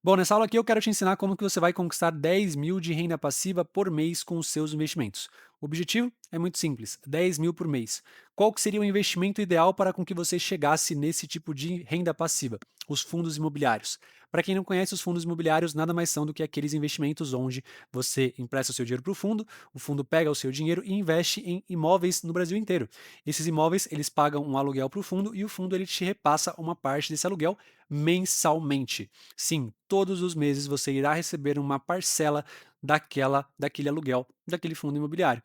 Bom, nessa aula aqui eu quero te ensinar como que você vai conquistar 10 mil de renda passiva por mês com os seus investimentos. O objetivo é muito simples, 10 mil por mês. Qual que seria o investimento ideal para com que você chegasse nesse tipo de renda passiva? Os fundos imobiliários. Para quem não conhece, os fundos imobiliários nada mais são do que aqueles investimentos onde você empresta o seu dinheiro para o fundo pega o seu dinheiro e investe em imóveis no Brasil inteiro. Esses imóveis, eles pagam um aluguel para o fundo e o fundo ele te repassa uma parte desse aluguel mensalmente. Sim, todos os meses você irá receber uma parcela daquele aluguel, daquele fundo imobiliário.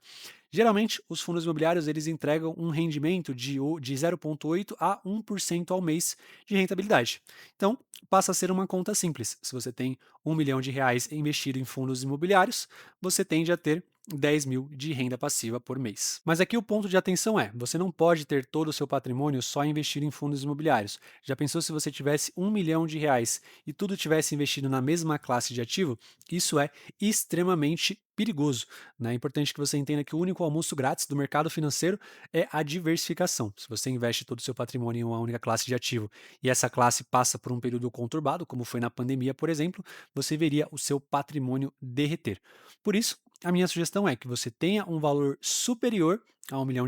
Geralmente, os fundos imobiliários eles entregam um rendimento de 0,8 a 1% ao mês de rentabilidade. Então, passa a ser uma conta simples. Se você tem R$ 1 milhão investido em fundos imobiliários, você tende a ter 10 mil de renda passiva por mês. Mas aqui o ponto de atenção é: você não pode ter todo o seu patrimônio só investido em fundos imobiliários. Já pensou se você tivesse R$ 1 milhão e tudo tivesse investido na mesma classe de ativo? Isso é extremamente perigoso, né? É importante que você entenda que o único almoço grátis do mercado financeiro é a diversificação. Se você investe todo o seu patrimônio em uma única classe de ativo e essa classe passa por um período conturbado, como foi na pandemia, por exemplo, você veria o seu patrimônio derreter. Por isso, a minha sugestão é que você tenha um valor superior a R$ 1 milhão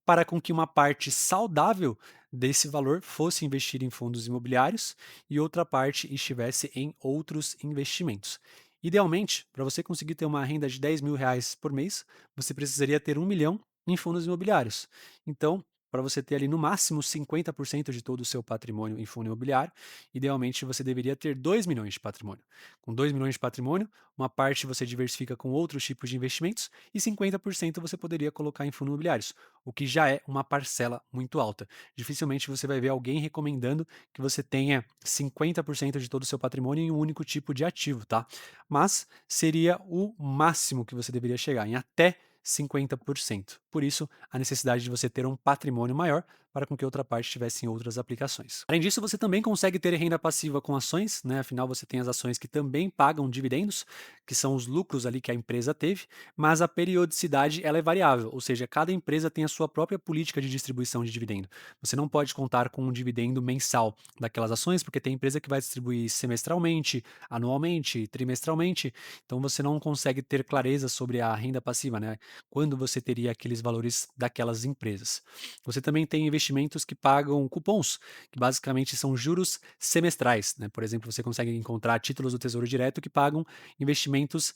para com que uma parte saudável desse valor fosse investida em fundos imobiliários e outra parte estivesse em outros investimentos. Idealmente, para você conseguir ter uma renda de R$ 10 mil por mês, você precisaria ter 1 milhão em fundos imobiliários. Então, para você ter ali no máximo 50% de todo o seu patrimônio em fundo imobiliário, idealmente você deveria ter 2 milhões de patrimônio. Com 2 milhões de patrimônio, uma parte você diversifica com outros tipos de investimentos e 50% você poderia colocar em fundos imobiliários, o que já é uma parcela muito alta. Dificilmente você vai ver alguém recomendando que você tenha 50% de todo o seu patrimônio em um único tipo de ativo, tá? Mas seria o máximo que você deveria chegar, em até 50%. Por isso, a necessidade de você ter um patrimônio maior para com que outra parte estivesse em outras aplicações. Além disso, você também consegue ter renda passiva com ações, né? Afinal, você tem as ações que também pagam dividendos, que são os lucros ali que a empresa teve, mas a periodicidade ela é variável, ou seja, cada empresa tem a sua própria política de distribuição de dividendo. Você não pode contar com um dividendo mensal daquelas ações, porque tem empresa que vai distribuir semestralmente, anualmente, trimestralmente, então você não consegue ter clareza sobre a renda passiva, né? Quando você teria aqueles valores daquelas empresas. Você também tem investimentos que pagam cupons, que basicamente são juros semestrais, né? Por exemplo, você consegue encontrar títulos do Tesouro Direto que pagam investimentos,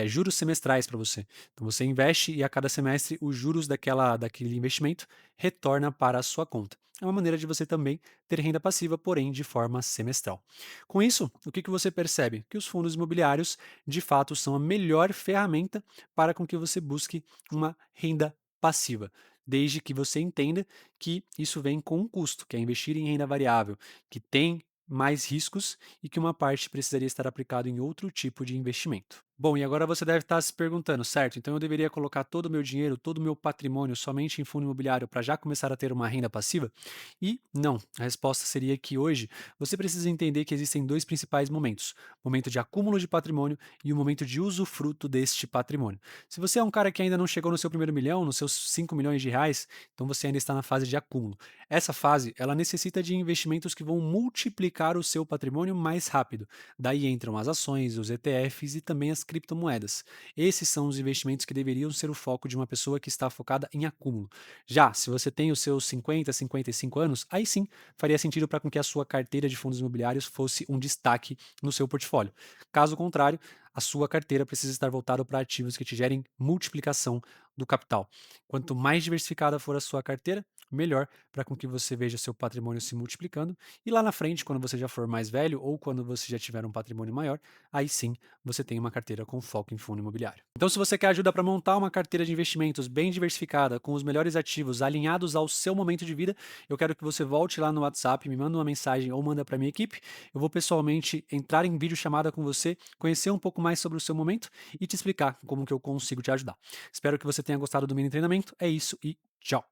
juros semestrais para você. Então você investe e a cada semestre os juros daquele investimento retorna para a sua conta. É uma maneira de você também ter renda passiva, porém de forma semestral. Com isso, o que você percebe? Que os fundos imobiliários, de fato, são a melhor ferramenta para com que você busque uma renda passiva, desde que você entenda que isso vem com um custo, que é investir em renda variável, que tem mais riscos e que uma parte precisaria estar aplicado em outro tipo de investimento. Bom, e agora você deve estar se perguntando, certo? Então eu deveria colocar todo o meu dinheiro, todo o meu patrimônio somente em fundo imobiliário para já começar a ter uma renda passiva? E não, a resposta seria que hoje você precisa entender que existem dois principais momentos: o momento de acúmulo de patrimônio e o momento de usufruto deste patrimônio. Se você é um cara que ainda não chegou no seu primeiro milhão, nos seus R$ 5 milhões, então você ainda está na fase de acúmulo. Essa fase, ela necessita de investimentos que vão multiplicar o seu patrimônio mais rápido. Daí entram as ações, os ETFs e também as criptomoedas. Esses são os investimentos que deveriam ser o foco de uma pessoa que está focada em acúmulo. Já, se você tem os seus 50, 55 anos, aí sim faria sentido para com que a sua carteira de fundos imobiliários fosse um destaque no seu portfólio. Caso contrário, a sua carteira precisa estar voltada para ativos que te gerem multiplicação do capital. Quanto mais diversificada for a sua carteira, melhor para com que você veja seu patrimônio se multiplicando e lá na frente, quando você já for mais velho ou quando você já tiver um patrimônio maior, aí sim você tem uma carteira com foco em fundo imobiliário. Então, se você quer ajuda para montar uma carteira de investimentos bem diversificada, com os melhores ativos alinhados ao seu momento de vida, eu quero que você volte lá no WhatsApp, me manda uma mensagem ou manda para minha equipe. Eu vou pessoalmente entrar em vídeo chamada com você, conhecer um pouco mais sobre o seu momento e te explicar como que eu consigo te ajudar. Espero que você tenha gostado do mini treinamento. É isso e tchau!